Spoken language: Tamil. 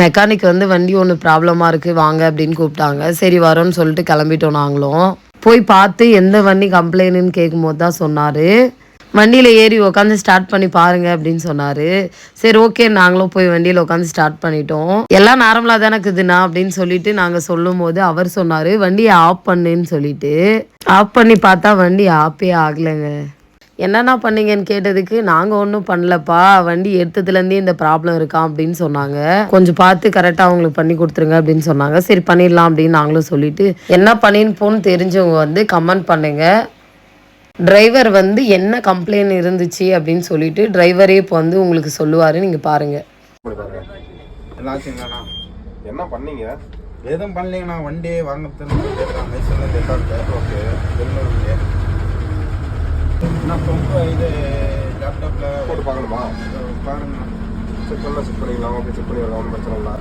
மெக்கானிக் வந்து வண்டி ஒன்று ப்ராப்ளமாக இருக்குது வாங்க அப்படின்னு கூப்பிட்டாங்க. சரி வரோன்னு சொல்லிட்டு கிளம்பிட்டோம் நாங்களும். போய் பார்த்து எந்த வண்டி கம்ப்ளைண்ட்டுன்னு கேட்கும்போது தான் சொன்னார். வண்டியில் ஏறி உட்காந்து ஸ்டார்ட் பண்ணி பாருங்க அப்படின்னு சொன்னார். சரி ஓகே நாங்களும் போய் வண்டியில் உட்காந்து ஸ்டார்ட் பண்ணிட்டோம். எல்லாம் நார்மலாக தானே இருக்குதுண்ணா அப்படின்னு சொல்லிட்டு நாங்கள் சொல்லும் போது அவர் சொன்னார் வண்டியை ஆஃப் பண்ணுன்னு சொல்லிட்டு. ஆஃப் பண்ணி பார்த்தா வண்டி ஆஃபே ஆகலைங்க. என்னென்ன பண்ணீங்கன்னு கேட்டதுக்கு நாங்கள் ஒன்றும் பண்ணலப்பா, வண்டி எடுத்ததுலேருந்தே இந்த ப்ராப்ளம் இருக்கான் அப்படின்னு சொன்னாங்க. கொஞ்சம் பார்த்து கரெக்டாக அவங்களுக்கு பண்ணி கொடுத்துருங்க அப்படின்னு சொன்னாங்க. சரி பண்ணிடலாம் அப்படின்னு நாங்களும் சொல்லிட்டு என்ன பண்ணின்னு போன்னு தெரிஞ்சவங்க வந்து கமெண்ட் பண்ணுங்க. டிரைவர் வந்து என்ன கம்ப்ளைண்ட் இருந்துச்சு அப்படின்னு சொல்லிட்டு டிரைவரே இப்போ வந்து உங்களுக்கு சொல்லுவார். நீங்கள் பாருங்கள். என்ன பண்ணீங்க? எதுவும் பண்ணலீங்கண்ணா. வண்டியே வாங்கிறதுன்னு ஓகே நான் ரொம்ப இது லேப்டாப்பில் போட்டு பார்க்கணுமா? பாருங்கண்ணா. செக் பண்ணிக்கலாம். ஓகே செக் பண்ணிக்கலாம், ஒன்றும் பிரச்சனை இல்லை.